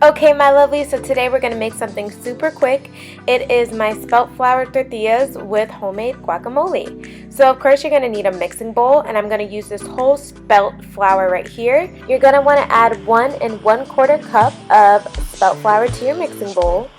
Okay, my lovely, so today we're going to make something super quick. It is my spelt flour tortillas with homemade guacamole. So of course you're going to need a mixing bowl, and I'm going to use this whole spelt flour right here. You're going to want to add 1 1/4 cup of spelt flour to your mixing bowl.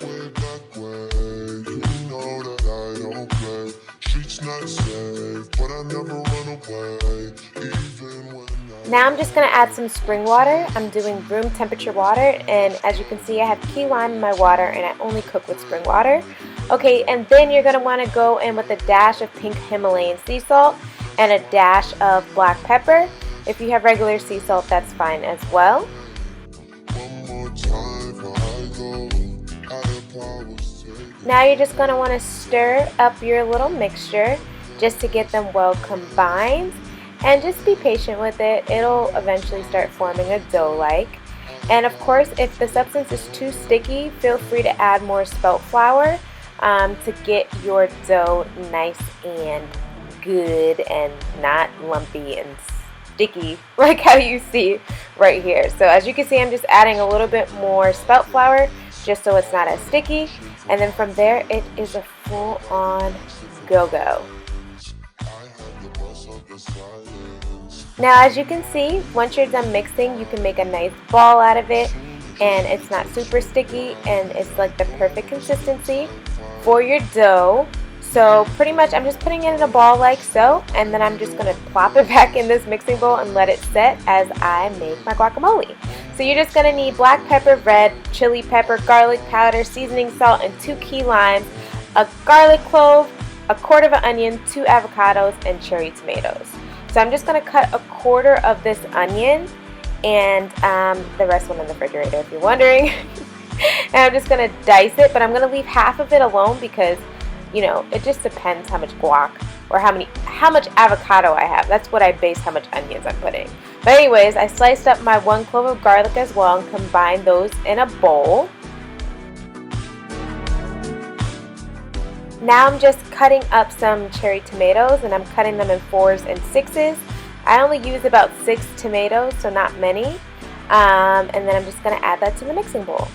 Now I'm just going to add some spring water. I'm doing room temperature water, and as you can see I have key lime in my water and I only cook with spring water. Okay, and then you're going to want to go in with a dash of pink Himalayan sea salt and a dash of black pepper. If you have regular sea salt, that's fine as well. Now you're just going to want to stir up your little mixture just to get them well combined. And just be patient with it. It'll eventually start forming a dough-like. And of course, if the substance is too sticky, feel free to add more spelt flour to get your dough nice and good and not lumpy and sticky like how you see right here. So as you can see, I'm just adding a little bit more spelt flour just so it's not as sticky. And then from there, it is a full-on go-go. Now as you can see, once you're done mixing, you can make a nice ball out of it, and it's not super sticky, and it's like the perfect consistency for your dough. So pretty much I'm just putting it in a ball like so, and then I'm just going to plop it back in this mixing bowl and let it set as I make my guacamole. So you're just going to need black pepper, red chili pepper, garlic powder, seasoning salt, and 2 key limes, a garlic clove, a quarter of an onion, 2 avocados, and cherry tomatoes. So I'm just going to cut a quarter of this onion, and the rest went in the refrigerator if you're wondering. And I'm just going to dice it, but I'm going to leave half of it alone because, you know, it just depends how much guac or how much avocado I have. That's what I base how much onions I'm putting. But anyways, I sliced up my 1 clove of garlic as well and combined those in a bowl. Now I'm just cutting up some cherry tomatoes, and I'm cutting them in 4s and 6s. I only use about 6 tomatoes, so not many. And then I'm just going to add that to the mixing bowl.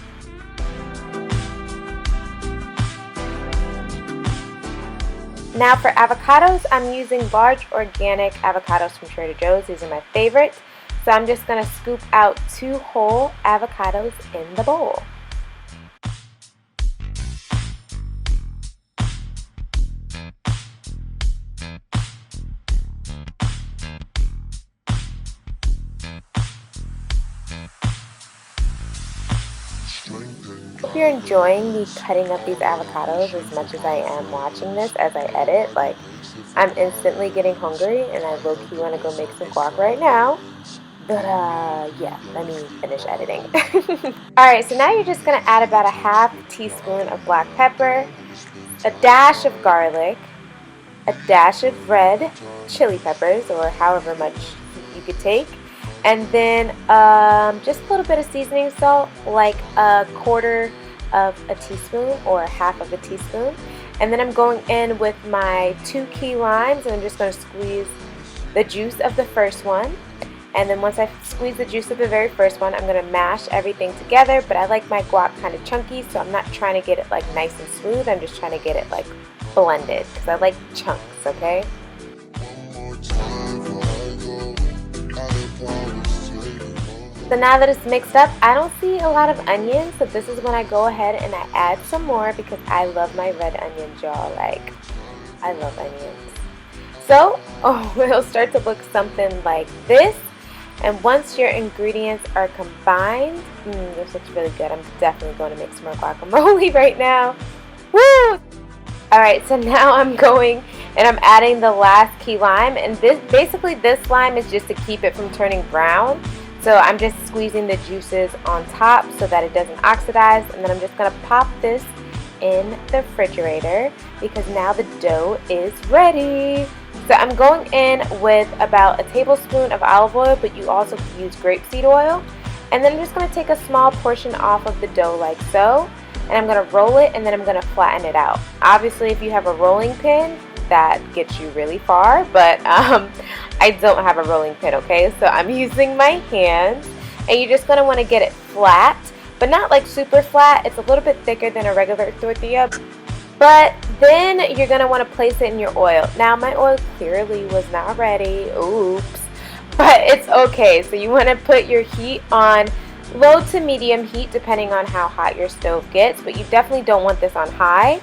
Now for avocados, I'm using large organic avocados from Trader Joe's. These are my favorites. So I'm just going to scoop out 2 whole avocados in the bowl. Hope you're enjoying me cutting up these avocados as much as I am watching this as I edit. Like, I'm instantly getting hungry, and I low-key want to go make some guac right now. But yeah, let me finish editing. Alright, so now you're just going to add about a half teaspoon of black pepper, a dash of garlic, a dash of red chili peppers, or however much you could take, and then just a little bit of seasoning salt, like a quarter of a teaspoon or half of a teaspoon. And then I'm going in with my 2 key limes, and I'm just going to squeeze the juice of the first one. And then once I squeeze the juice of the very first one, I'm going to mash everything together. But I like my guac kind of chunky, so I'm not trying to get it like nice and smooth. I'm just trying to get it like blended because I like chunks, okay? So now that it's mixed up, I don't see a lot of onions, so this is when I go ahead and I add some more because I love my red onion, y'all. Like, I love onions. So, it'll start to look something like this. And once your ingredients are combined, this looks really good. I'm definitely going to make some more guacamole right now. Woo! Alright, so now I'm going and I'm adding the last key lime. And this lime is just to keep it from turning brown. So I'm just squeezing the juices on top so that it doesn't oxidize, and then I'm just going to pop this in the refrigerator because now the dough is ready. So I'm going in with about a tablespoon of olive oil, but you also could use grapeseed oil. And then I'm just going to take a small portion off of the dough like so, and I'm going to roll it, and then I'm going to flatten it out. Obviously, if you have a rolling pin, that gets you really far, but I don't have a rolling pin, okay? So I'm using my hands, and you're just going to want to get it flat, but not like super flat. It's a little bit thicker than a regular tortilla. But then you're going to want to place it in your oil. Now my oil clearly was not ready. Oops. But it's okay. So you want to put your heat on low to medium heat depending on how hot your stove gets. But you definitely don't want this on high.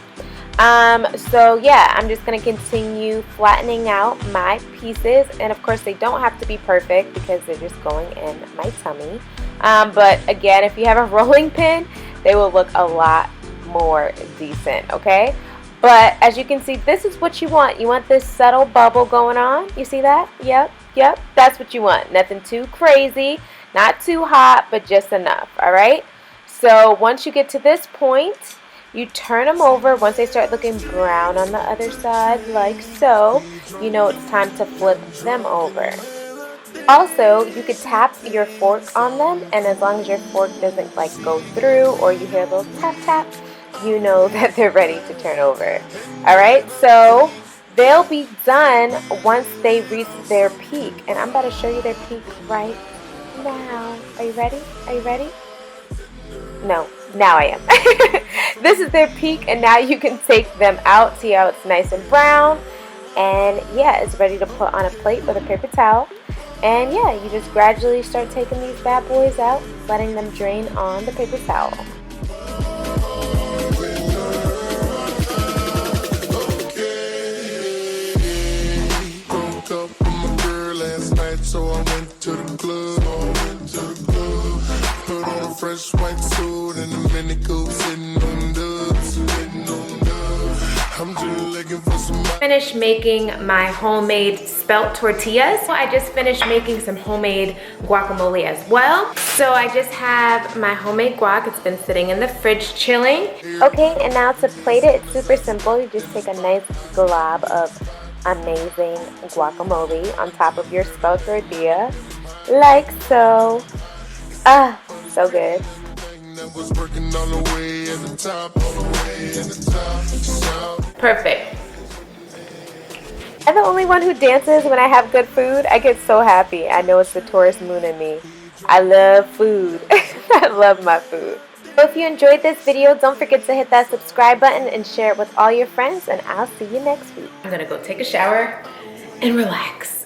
So yeah, I'm just going to continue flattening out my pieces. And of course they don't have to be perfect because they're just going in my tummy. But again, if you have a rolling pin, they will look a lot more decent, okay? But as you can see, this is what you want. You want this subtle bubble going on. You see that? Yep, that's what you want. Nothing too crazy, not too hot, but just enough, all right? So once you get to this point, you turn them over. Once they start looking brown on the other side, like so, you know it's time to flip them over. Also, you could tap your fork on them, and as long as your fork doesn't like go through or you hear a little tap tap, you know that they're ready to turn over. Alright, so they'll be done once they reach their peak, and I'm about to show you their peak right now. Are you ready? Are you ready? No, now I am. This is their peak, and now you can take them out. See how it's nice and brown, and yeah, it's ready to put on a plate with a paper towel. And yeah, you just gradually start taking these bad boys out, letting them drain on the paper towel. So I went to the club, put on a fresh white suit and a mini coupe, sitting on dubs, I'm just looking for some. Finished making my homemade spelt tortillas. I just finished making some homemade guacamole as well. So I just have my homemade guac. It's been sitting in the fridge chilling. Okay, and now to plate it, it's super simple. You just take a nice glob of amazing guacamole on top of your spelt tortilla, like so. So good. Perfect. I'm the only one who dances when I have good food. I get so happy. I know it's the Taurus moon in me. I love food. I love my food. So if you enjoyed this video, don't forget to hit that subscribe button and share it with all your friends, and I'll see you next week. I'm gonna go take a shower and relax.